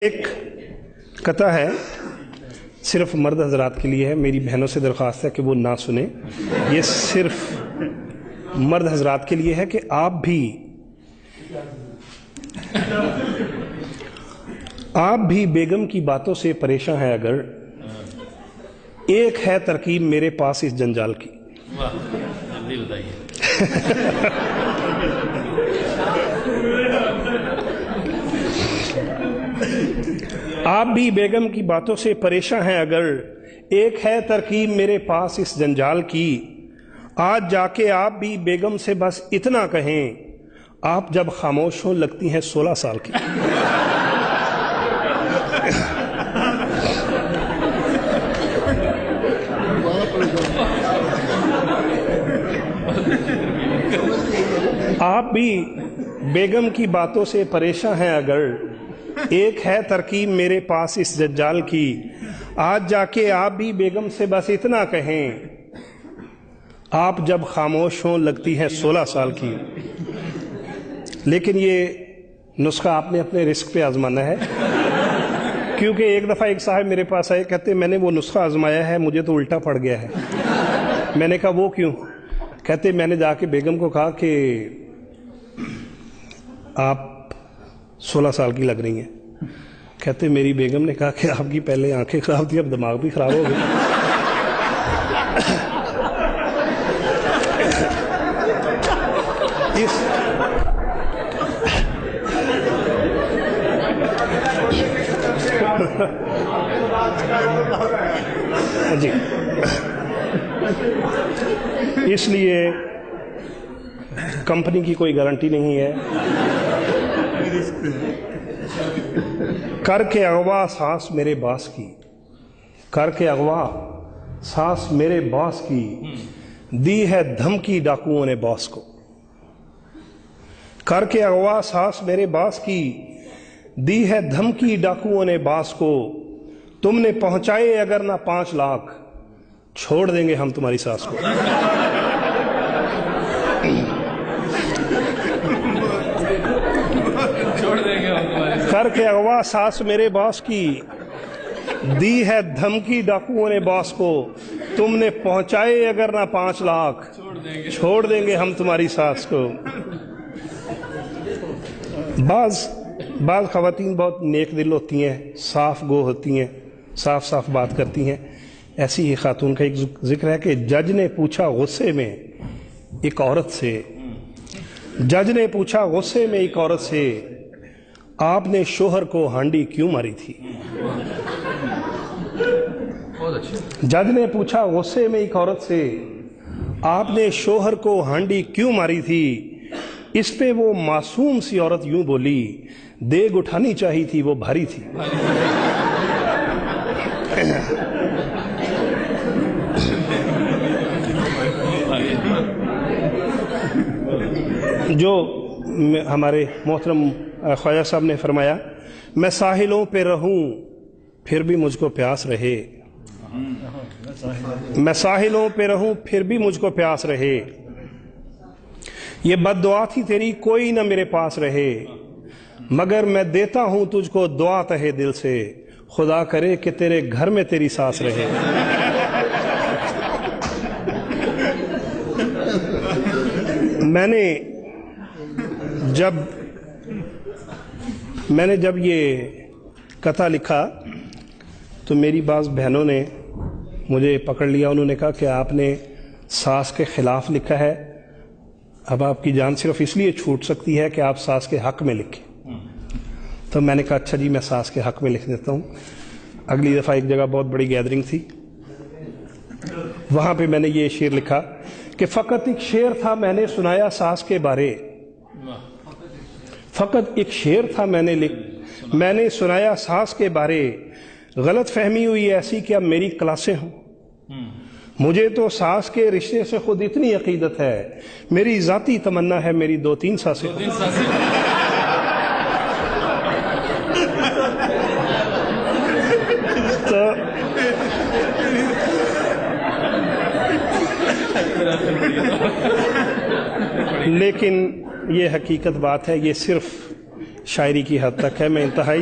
ایک قطع ہے صرف مرد حضرات کے لیے ہے. میری بہنوں سے درخواست ہے کہ وہ نہ سنیں. یہ صرف مرد حضرات کے لیے ہے کہ آپ بھی بیگم کی باتوں سے پریشان ہیں. اگر ایک ہے ترکیب میرے پاس اس جنجال کی. جلدی بتائیے. آپ بھی بیگم کی باتوں سے پریشان ہیں. اگر ایک ہے ترکیب میرے پاس اس جنجال کی. آج جا کے آپ بھی بیگم سے بس اتنا کہیں, آپ جب خاموش ہوں لگتی ہیں 16 سال کی. آپ بھی بیگم کی باتوں سے پریشان ہیں. اگر ایک ہے ترکیب میرے پاس اس جنجال کی. آج جا کے آپ بھی بیگم سے بس اتنا کہیں, آپ جب خاموش ہوں لگتی ہیں 16 سال کی. لیکن یہ نسخہ آپ نے اپنے رسک پہ آزمانا ہے, کیونکہ ایک دفعہ ایک صاحب میرے پاس آئے, کہتے میں نے وہ نسخہ آزمایا ہے, مجھے تو الٹا پڑ گیا ہے. میں نے کہا وہ کیوں؟ کہتے میں نے جا کے بیگم کو کہا کہ آپ 16 سال کی لگ رہی ہیں. کہتے میری بیگم نے کہا کہ آپ کی پہلے آنکھیں خراب تھی, اب دماغ بھی خراب ہو گیا. جی, اس لیے کمپنی کی کوئی گارنٹی نہیں ہے. کر کے اغوا سانس میرے باس کی, کر کے اغوا سانس میرے باس کی, دی ہے دھمکی ڈاکوؤں نے باس کو. کر کے اغوا سانس میرے باس کی, دی ہے دھمکی ڈاکوؤں نے باس کو. تم نے پہنچائے اگر نہ 5 لاکھ, چھوڑ دیں گے ہم تمہاری ساس کو. کر کے اغوا ساس میرے باس کی, دی ہے دھمکی ڈاکوؤں نے باس کو. تم نے پہنچائے اگر نہ 5 لاکھ, چھوڑ دیں گے ہم تمہاری ساس کو. بعض خواتین بہت نیک دل ہوتی ہیں, صاف گو ہوتی ہیں, صاف صاف بات کرتی ہیں. ایسی ہی خاتون کا ایک ذکر ہے کہ جج نے پوچھا غصے میں ایک عورت سے, جج نے پوچھا غصے میں ایک عورت سے, آپ نے شوہر کو ہانڈی کیوں ماری تھی. جج نے پوچھا غصے میں ایک عورت سے, آپ نے شوہر کو ہانڈی کیوں ماری تھی. اس پہ وہ معصوم سی عورت یوں بولی, دیگ اٹھانی چاہی تھی وہ بھاری تھی. جو ہمارے محترم خواجہ صاحب نے فرمایا, میں ساحلوں پہ رہوں پھر بھی مجھ کو پیاس رہے, میں ساحلوں پہ رہوں پھر بھی مجھ کو پیاس رہے. یہ بد دعا تھی تیری کوئی نہ میرے پاس رہے, مگر میں دیتا ہوں تجھ کو دعا تہے دل سے, خدا کرے کہ تیرے گھر میں تیری ساس رہے. میں نے جب یہ قطع لکھا تو میری بعض بہنوں نے مجھے پکڑ لیا. انہوں نے کہا کہ آپ نے ساس کے خلاف لکھا ہے, اب آپ کی جان صرف اس لیے چھوٹ سکتی ہے کہ آپ ساس کے حق میں لکھیں. تو میں نے کہا اچھا جی, میں ساس کے حق میں لکھ دیتا ہوں. اگلی دفعہ ایک جگہ بہت بڑی گیدرنگ تھی, وہاں پہ میں نے یہ شعر لکھا کہ فقط ایک شعر تھا میں نے سنایا ساس کے بارے, فقط ایک شعر تھا میں نے سنایا ساس کے بارے. غلط فہمی ہوئی ایسی کہ اب میری کلاسیں ہوں. مجھے تو ساس کے رشتے سے خود اتنی عقیدت ہے, میری ذاتی تمنا ہے میری 2-3 ساسیں. لیکن یہ حقیقت بات ہے, یہ صرف شاعری کی حد تک ہے. میں انتہائی